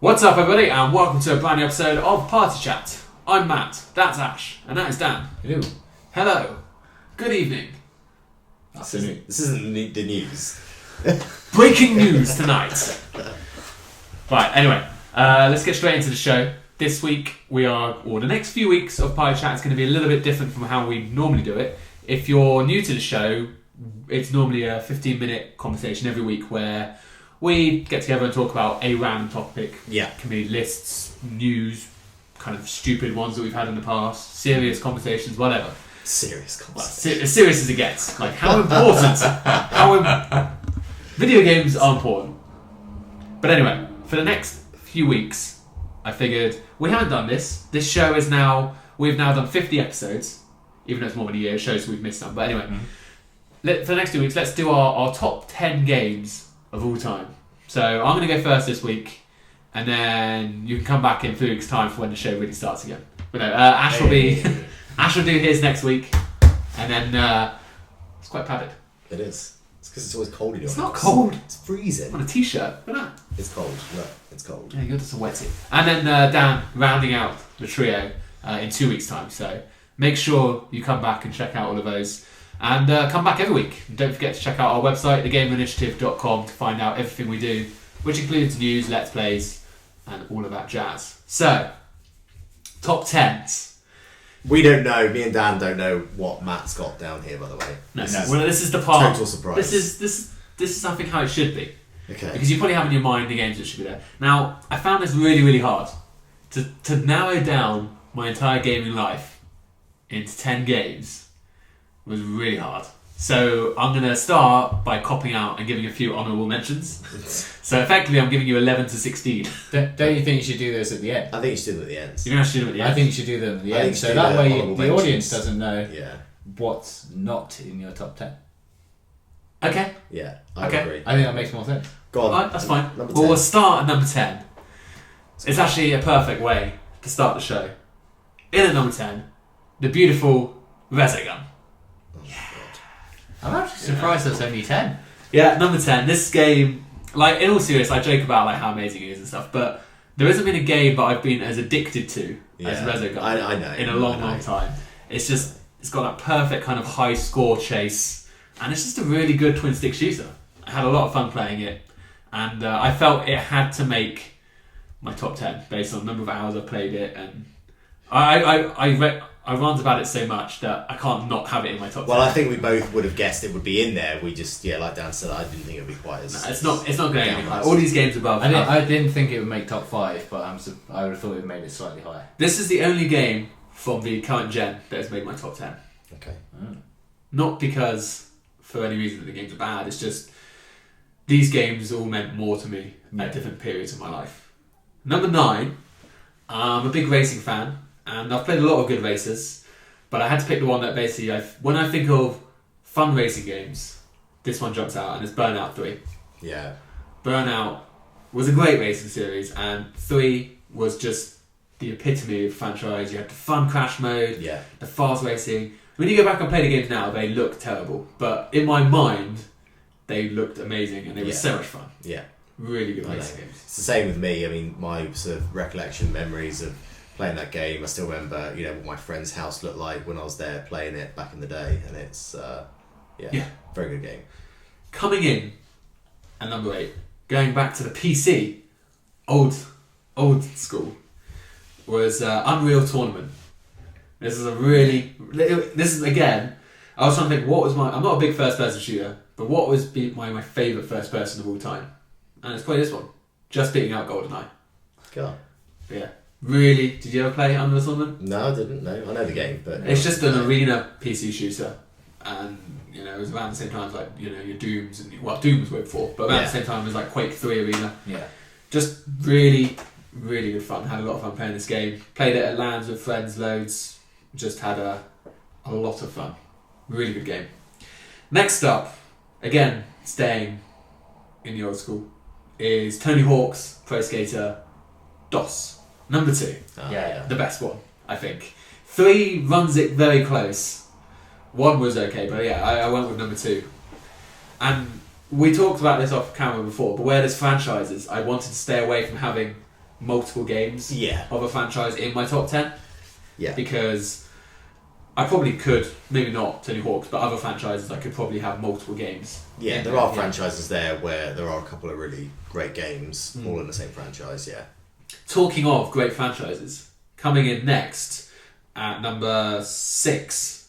What's up, everybody, and welcome to a brand new episode of Party Chat. I'm Matt, that's Ash, and that is Dan. Hello. Hello. Good evening. This isn't the news. Breaking news tonight. Right, anyway, let's get straight into the show. This week, the next few weeks of Party Chat is going to be a little bit different from how we normally do it. If you're new to the show, it's normally a 15-minute conversation every week where we get together and talk about a random topic. Yeah. Can be lists, news, kind of stupid ones that we've had in the past, serious conversations, whatever. Serious conversations. Well, as serious as it gets. Like, how important... video games are important. But anyway, for the next few weeks, I figured we haven't done this. This show is now... We've now done 50 episodes, even though it's more than a year. It shows we've missed some. But anyway, for the next 2 weeks, let's do our top 10 games of all time. So I'm going to go first this week, and then you can come back in 3 weeks' time for when the show really starts again. But no, Ash will be Ash will do his next week, and then it's quite padded. It is. It's because it's always cold in your It's house. not cold. It's freezing. On a t-shirt. Look at that. It's cold. Look, it's cold. Yeah, you're just a wetsuit. And then Dan rounding out the trio in 2 weeks' time. So make sure you come back and check out all of those. And come back every week. And don't forget to check out our website, thegamerinitiative.com, to find out everything we do, which includes news, let's plays, and all of that jazz. So, top 10s. We don't know. Me and Dan don't know what Matt's got down here, by the way. No. Well, this is the part. Total surprise. This is I think how it should be. Okay. Because you probably have in your mind the games that should be there. Now, I found this really, really hard to narrow down my entire gaming life into 10 games. Was really hard. So I'm going to start by copping out and giving a few honourable mentions. So effectively I'm giving you 11 to 16. Don't you think you should do this at the end? I think you should do it at the end. You don't have to do them at the end. I think you should do them at the I think end, you so should that do way the honourable the audience mentions. doesn't know Yeah. what's not in your top 10. Okay. Yeah. I Okay. agree. I think that makes more sense. Go on. Alright, that's fine. Number Well, 10. we'll start at number 10. It's actually a perfect way to start the show. In at number 10, the beautiful Resogun. I'm actually surprised that's only 10. Yeah, number 10. This game, like, in all seriousness, I joke about like how amazing it is and stuff, but there hasn't been a game that I've been as addicted to as Resogun I know. in a long time. It's got that perfect kind of high score chase, and it's just a really good twin stick shooter. I had a lot of fun playing it, and I felt it had to make my top 10 based on the number of hours I played it, and I rant about it so much that I can't not have it in my top 10. Well, I think we both would have guessed it would be in there. We just, like Dan said, I didn't think it would be quite as... No, it's not going down anywhere. as- All these games above. I didn't think it would make top 5, but I would have thought it made it slightly higher. This is the only game from the current gen that has made my top 10. Okay. Not because for any reason that the games are bad, it's just these games all meant more to me at different periods of my life. Number 9, I'm a big racing fan, and I've played a lot of good races, but I had to pick the one that basically, when I think of fun racing games, this one jumps out, and it's Burnout 3. Yeah. Burnout was a great racing series, and 3 was just the epitome of franchise. You had the fun crash mode, Yeah. the fast racing. When you go back and play the games now, they look terrible, but in my mind, they looked amazing, and they were so much fun. Yeah. Really good I know. racing games. It's the same with me. I mean, my sort of recollection memories of playing that game, I still remember, what my friend's house looked like when I was there playing it back in the day, and it's, very good game. Coming in at number 8, going back to the PC, old school, was Unreal Tournament. This is again, I was trying to think I'm not a big first person shooter, but what was my favourite first person of all time? And it's probably this one, just beating out GoldenEye. God. But yeah, really, did you ever play Unreal Tournament? No, I didn't. No, I know the game, but It's just an arena PC shooter, and it was around the same time as like your Dooms and Doom was way before, but around the same time as like Quake 3 arena. Yeah. Just really, really good fun. Had a lot of fun playing this game. Played it at LANs with friends loads. Just had a lot of fun. Really good game. Next up, again staying in the old school, is Tony Hawk's Pro Skater DOS. Number 2. Yeah. The best one, I think. 3 runs it very close. 1 was okay, but yeah, I went with number 2. And we talked about this off camera before, but where there's franchises, I wanted to stay away from having multiple games Yeah. of a franchise in my top 10 Yeah. because I probably could, maybe not Tony Hawk's, but other franchises I could probably have multiple games. Yeah, in there there, are franchises there where there are a couple of really great games, Mm. all in the same franchise, yeah. Talking of great franchises, coming in next at number 6,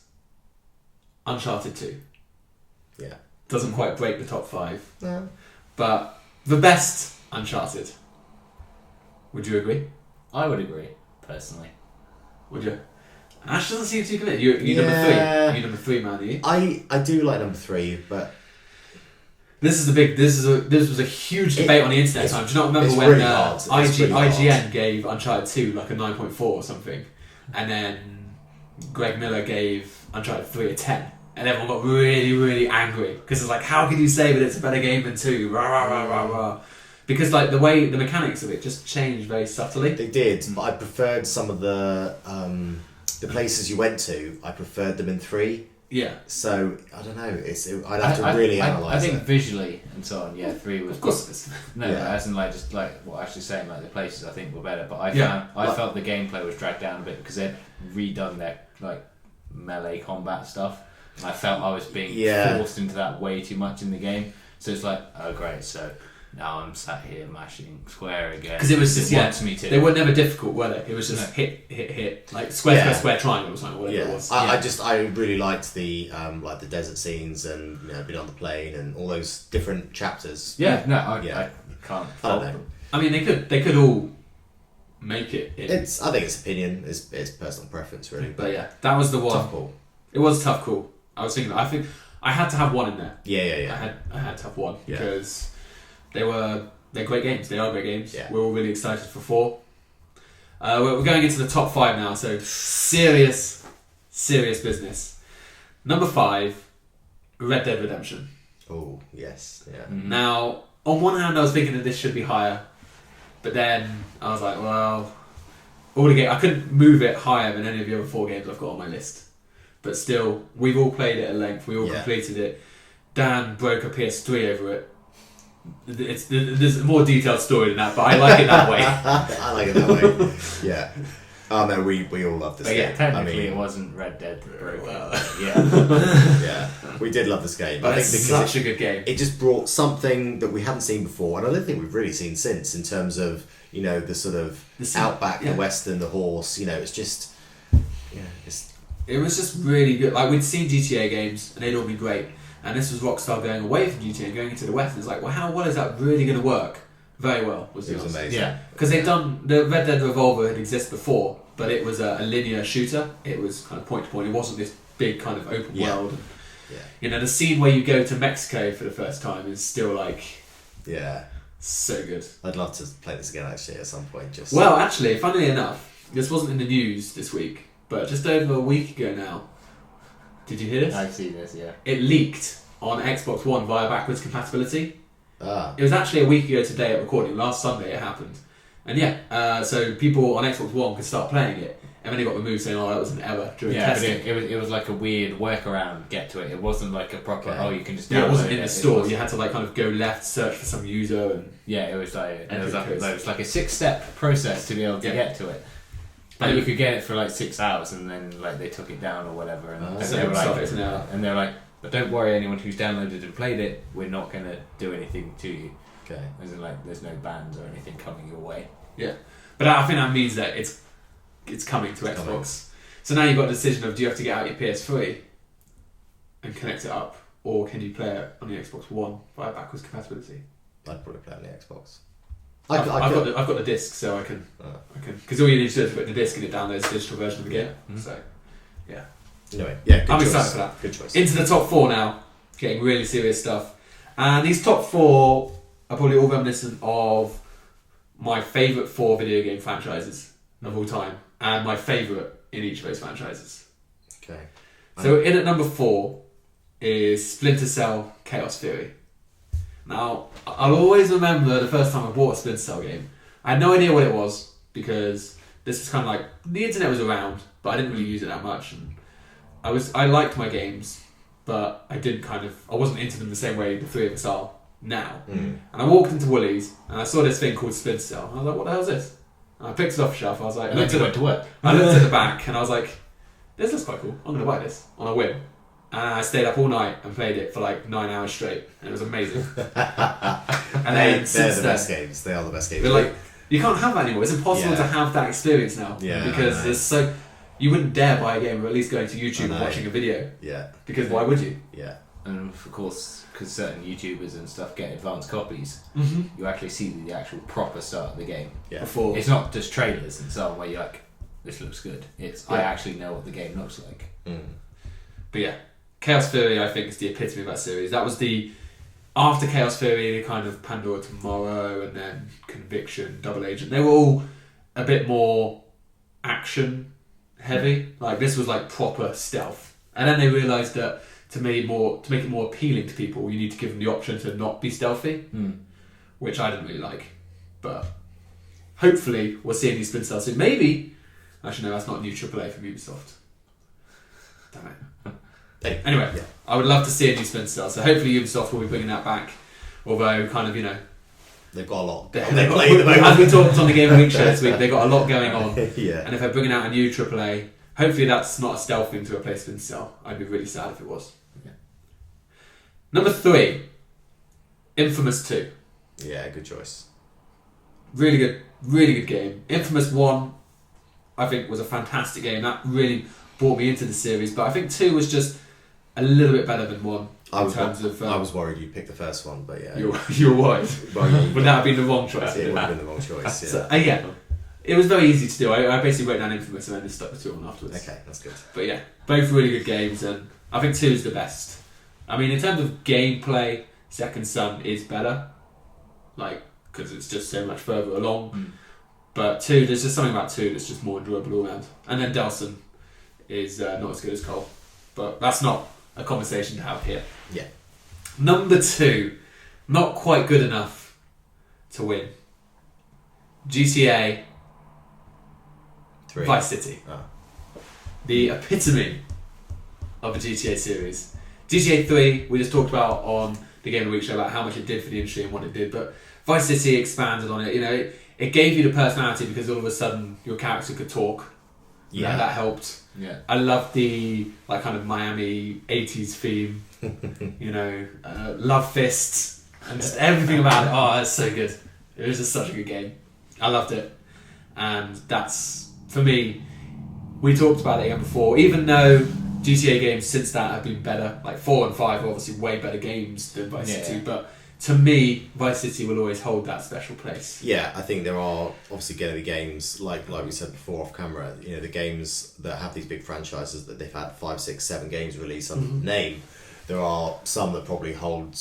Uncharted 2. Yeah. Doesn't quite break the top 5, No. but the best Uncharted. Would you agree? I would agree, personally. Would you? Ash doesn't seem too committed. You Yeah. number 3. You number 3, man, are you? I do like number 3, but This was a huge debate on the internet it's- time. Do you not remember it's when really hard. It's really hard. IGN gave Uncharted 2 like a 9.4 or something, and then Greg Miller gave Uncharted 3 a 10, and everyone got really, really angry because it's like, how can you say that it's a better game than 2? Rah, rah, rah, rah, rah. Because like the mechanics of it just changed very subtly. they did. But I preferred some of the places you went to. I preferred them in 3. Yeah, So I don't know. I'd have to really analyse I think it. visually and so on, yeah, 3 was... of course it is. No, Yeah. as in like just like what Ash is saying, like the places I think were better, but Yeah. I felt the gameplay was dragged down a bit because they'd redone their like melee combat stuff, and I felt I was being Yeah. forced into that way too much in the game. So it's like, oh great, so now I'm sat here mashing square again 'Cause it was just, yeah, wants me to. They were never difficult, were they? It was just No. hit, like square, Yeah. square, square, triangle or something, whatever it Yeah, was. I really liked the like the desert scenes and being on the plane and all those different chapters. Yeah, no, I Yeah. can't. I don't fault know. them. I mean, they could all make it. In. I think it's opinion, it's personal preference really. But yeah, that was the one. tough call. It was a tough call. I was thinking. I think I had to have one in there. Yeah. I had to have one Yeah. because they're great games. They are great games. Yeah. We're all really excited for 4. We're going into the top 5 now, so serious business. Number 5, Red Dead Redemption. Oh yes, yeah. Mhm. Now, on one hand, I was thinking that this should be higher, but then I was like, well, I couldn't move it higher than any of the other 4 games I've got on my list. But still, we've all played it at length. We all Yeah. completed it. Dan broke a PS3 over it. There's a more detailed story than that, but I like it that way. I like it that way. Yeah. Oh no, we all love this But game. yeah, Technically, I mean, it wasn't Red Dead that broke Well. it. Yeah. yeah, we did love this game. But I it's think because such a good game. it just brought something that we hadn't seen before, and I don't think we've really seen since in terms of the sort of The scene- outback, yeah. the western, the horse. It's just it's It was just really good. Like, we'd seen GTA games, and they'd all been great. And this was Rockstar going away from GTA and going into the West. And it's like, well, how well is that really going to work? Very well, was the it was answer. amazing. Yeah. Because they'd done... The Red Dead Revolver had existed before, but it was a linear shooter. It was kind of point to point. It wasn't this big kind of open Yeah. world. Yeah. The scene where you go to Mexico for the first time is still, like, Yeah, so good. I'd love to play this again actually at some point. Just Well, actually, funnily enough, this wasn't in the news this week, but just over a week ago now, did you hear this? I've seen this, yeah. It leaked on Xbox One via backwards compatibility. ah, It was actually a week ago today at recording. Last Sunday it happened. And yeah, so people on Xbox One could start playing it, and then it got removed saying, oh, that was an error during Yeah, but testing. it was like a weird workaround get to it. It wasn't like a proper, Okay. oh, you can just download Yeah, it wasn't in it. the It store. was- You had to like kind of go left, search for some user, and Yeah, it was like Entry it was like a 6-step process to be able to Yeah. get to it. Like you could get it for like 6 hours, and then like they took it down or whatever, and, Oh. and So they were sorry, like, it's an error. and they were like, but don't worry, anyone who's downloaded and played it, we're not gonna do anything to you. okay. As in, like, there's no bans or anything coming your way. but I think that means that it's coming to It's Xbox. coming. So now you've got a decision of, do you have to get out your PS3 and connect it up, or can you play it on the Xbox One via backwards compatibility? I'd probably play on the Xbox. I've got the disc, so I can because all you need to do is put the disc and it downloads the digital version of the game. Mhm. So Anyway, yeah, good I'm choice. excited for that. Good choice. into the top 4 now, getting really serious stuff. And these top 4 are probably all reminiscent of my favourite 4 video game franchises of all time, and my favourite in each of those franchises. Okay. So in at number 4 is Splinter Cell Chaos Theory. Now, I'll always remember the first time I bought a Splinter Cell game. I had no idea what it was, because this is kind of like, the internet was around, but I didn't really use it that much. And I liked my games, but I wasn't into them the same way the 3 of us are now. Mm. And I walked into Woolies, and I saw this thing called Splinter Cell. And I was like, what the hell is this? And I picked it off the shelf. I was like, And then you went to work. I looked at the back and I was like, this looks quite cool. I'm going to buy this on a whim. And I stayed up all night and played it for like 9 hours straight. And it was amazing. And then They're since the then, best games. They are the best games. they're like, you can't have that anymore. It's impossible Yeah. to have that experience now. Yeah, Because I know. there's so... You wouldn't dare buy a game or at least going to YouTube I and know. watching a video. yeah, Because why would you? yeah, And of course, because certain YouTubers and stuff get advanced copies, Mm-hmm. you actually see the actual proper start of the game. yeah. Before. It's not just trailers and so on where you're like, this looks good. It's I Yeah. actually know what the game looks like. Mm. But yeah, Chaos Theory I think is the epitome of that series. That was the... After Chaos Theory, the kind of Pandora Tomorrow and then Conviction, Double Agent. They were all a bit more action heavy. Like this was like proper stealth. And then they realised that to make it more appealing to people, you need to give them the option to not be stealthy, which I didn't really like. But hopefully we'll see a new Splinter Cell soon. Maybe... Actually no, that's not a new AAA from Ubisoft. Damn it. Anyway, Yeah. I would love to see a new Splinter Cell, so hopefully Ubisoft will be bringing that back. Although, kind of, They've got a lot. they- They play at the as moment. we talked on the Game of the Week show this week, they've got a lot going on. Yeah. And if they're bringing out a new AAA, hopefully that's not a stealth thing to replace Splinter Cell. I'd be really sad if it was. Yeah. Number 3, Infamous 2. Yeah, good choice. Really good game. Infamous 1, I think, was a fantastic game. That really brought me into the series, but I think 2 was just a little bit better than 1 I in was, terms of... I was worried you'd pick the first one, but yeah. You're worried. Well, yeah, Would that have been the wrong choice? it would have been the wrong choice. Yeah. So, yeah, it was very easy to do. I basically wrote down Infamous and then just stuck the 2 on afterwards. Okay, that's good. But yeah, both really good games, and I think 2 is the best. I mean, in terms of gameplay, Second Son is better, like because it's just so much further along. But 2, there's just something about 2 that's just more enjoyable all around. And then Delson is not as good as Cole, but that's not a conversation to have here. Yeah. Number 2, not quite good enough to win. GTA 3. Vice City. Oh. The epitome of the GTA series. GTA 3, we just talked about on the Game of the Week show about how much it did for the industry and what it did, but Vice City expanded on it. You know, it gave you the personality because all of a sudden your character could talk. Yeah. That helped. Yeah. I loved the like kind of Miami 80s theme. You know, Love Fist and just everything about it. Oh, it's so good. It was just such a good game. I loved it. And that's, for me, we talked about it again before, even though GTA games since that have been better, like 4 and 5 are obviously way better games than Vice Yeah. City, but to me, Vice City will always hold that special place. Yeah, I think there are obviously going to be games like we said before off camera. You know, the games that have these big franchises that they've had 5, 6, 7 games released under the name. There are some that probably hold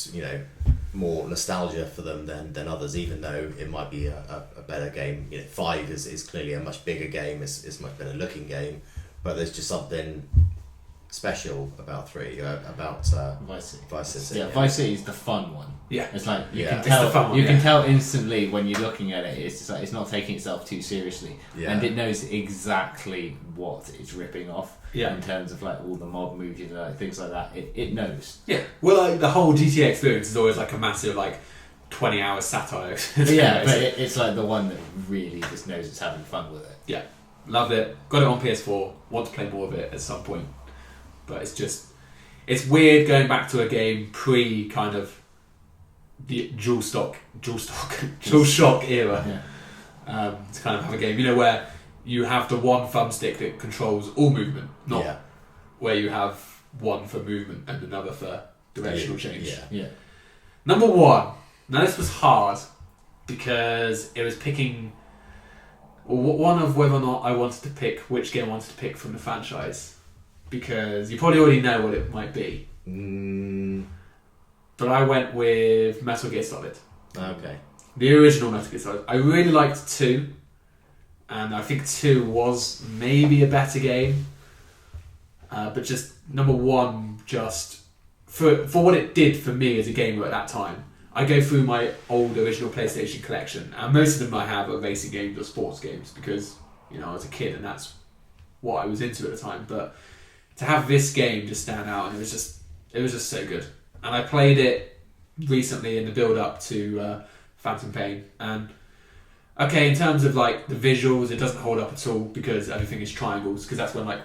more nostalgia for them than others, even though it might be a better game. You know, 5 is clearly a much bigger game. It's a much better looking game, but there's just something special about 3 about Vice City. Vice City. Yeah, Vice City is the fun one. Yeah. It's like you Yeah. can It's tell. the fun one, you can yeah. tell instantly when you're looking at it. It's just like it's not taking itself too seriously, Yeah. and it knows exactly what it's ripping off. Yeah. In terms of like all the mob movies and like, things like that, it knows. Yeah, well, like, the whole GTA experience is always like a massive 20-hour satire. Yeah, but it's like the one that really just knows it's having fun with it. Yeah, loved it. Got it on PS4. Want to play more of it at some point, but it's weird going back to a game pre kind of the DualShock era. Yeah. To kind of have a game, where you have the one thumbstick that controls all movement, not Yeah. where you have one for movement and another for directional change. Yeah. Yeah. Number 1. Now this was hard because it was picking one of whether or not I wanted to pick which game I wanted to pick from the franchise, because you probably already know what it might be. But I went with Metal Gear Solid. Okay. The original Metal Gear Solid. I really liked 2, and I think 2 was maybe a better game. But just number 1, just for what it did for me as a gamer at that time. I go through my old original PlayStation collection, and most of them I have are racing games or sports games because I was a kid and that's what I was into at the time. But to have this game just stand out, and it was just so good. And I played it recently in the build up to Phantom Pain, and okay, in terms of like the visuals, it doesn't hold up at all because everything is triangles. Because that's when like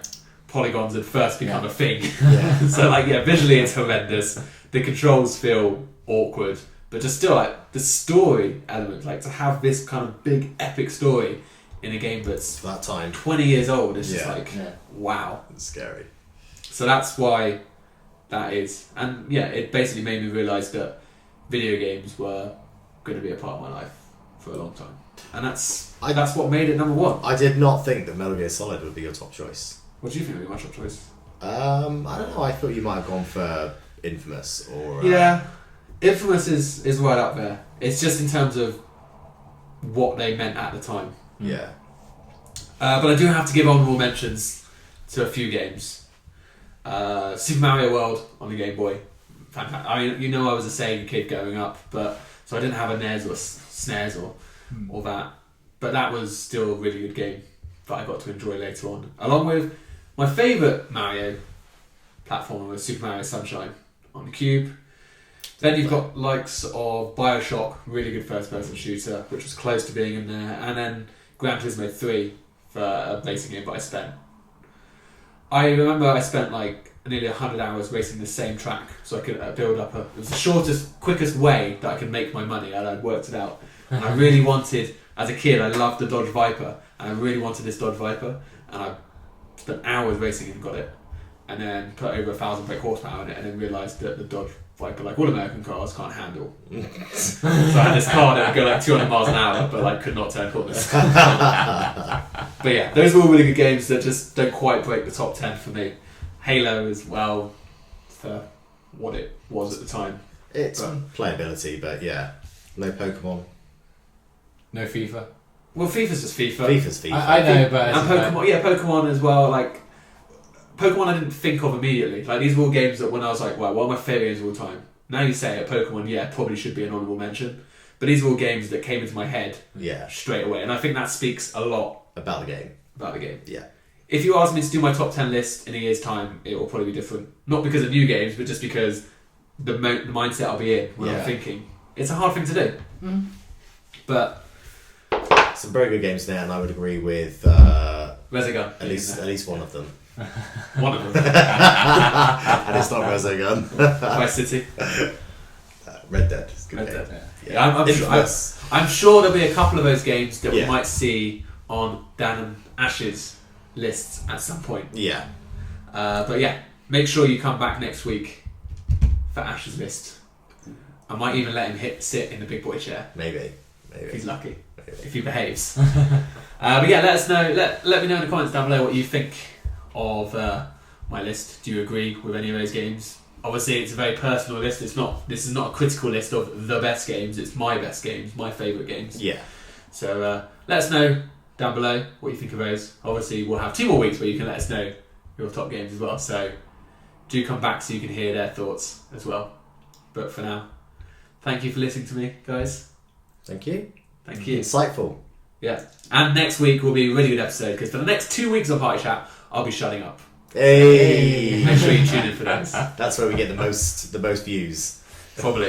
polygons had first become a thing. Yeah. So like visually it's horrendous. The controls feel awkward, but just still like the story element, like to have this kind of big epic story in a game that's For that time, 20 years old, it's just Yeah. like Yeah. wow. it's scary. So that's why that is, and yeah, it basically made me realise that video games were going to be a part of my life for a long time, and that's what made it number one. I did not think that Metal Gear Solid would be your top choice. What do you think would be my top choice? I don't know. I thought you might have gone for Infamous or Yeah, Infamous is right up there. It's just in terms of what they meant at the time. yeah. But I do have to give honourable mentions to a few games. Super Mario World on the Game Boy. Fantastic. I mean, I was a Sega kid growing up, but so I didn't have a NES or SNES or that. But that was still a really good game that I got to enjoy later on. Along with my favourite Mario platformer was Super Mario Sunshine on the Cube. Then you've got likes of Bioshock, really good first-person shooter, which was close to being in there, and then Gran Turismo 3 for a racing game that I spent. I remember I spent like nearly 100 hours racing the same track so I could build up it was the shortest, quickest way that I could make my money, and I'd worked it out. And I really wanted, as a kid, I loved the Dodge Viper, and I really wanted this Dodge Viper, and I spent hours racing and got it, and then put over 1,000 brake horsepower in it, and then realised that the Dodge Viper, like all American cars, can't handle. So I had this car that would go like 200 miles an hour, but like could not turn corners. But yeah, those were all really good games that just don't quite break the top 10 for me. Halo as well, for what it was at the time. It's playability, but yeah. No Pokemon. No FIFA. Well, FIFA's just FIFA. FIFA's FIFA. I know, but And Pokemon, Pokemon as well. Like Pokemon, I didn't think of immediately. Like these were all games that when I was like, "Wow, what are my favourite games of all time?" Now you say it, Pokemon, probably should be an honourable mention. But these were all games that came into my head Yeah. straight away, and I think that speaks a lot About the game. about the game. Yeah. If you ask me to do my top 10 list in a year's time, it will probably be different. Not because of new games, but just because the mindset I'll be in when I'm Yeah. thinking. It's a hard thing to do. But Some very good games there, and I would agree with Resogun. at least one of them. One of them. And it's not Resogun. Vice City. Red Dead. It's a good Red game. Dead. Yeah. Yeah, Infamous. I'm sure there'll be a couple of those games that we Yeah. might see on Dan and Ash's lists at some point. Yeah. But yeah, make sure you come back next week for Ash's list. I might even let him sit in the big boy chair Maybe. if he's lucky, Maybe. if he behaves. But yeah, let us know. Let me know in the comments down below what you think of my list. Do you agree with any of those games? Obviously, it's a very personal list. This is not a critical list of the best games. It's my best games, my favourite games. Yeah. So let us know down below what you think of those. Obviously, we'll have 2 more weeks where you can let us know your top games as well. So do come back so you can hear their thoughts as well. But for now, thank you for listening to me, guys. Thank you. Thank you. Insightful. Yeah. And next week will be a really good episode because for the next 2 weeks of Party Chat, I'll be shutting up. Hey. Make sure you tune in for those. That's where we get the most views. Probably.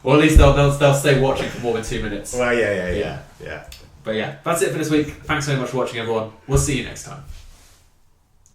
Or at least they'll stay watching for more than 2 minutes. Well, yeah. But yeah, that's it for this week. Thanks so much for watching, everyone. We'll see you next time.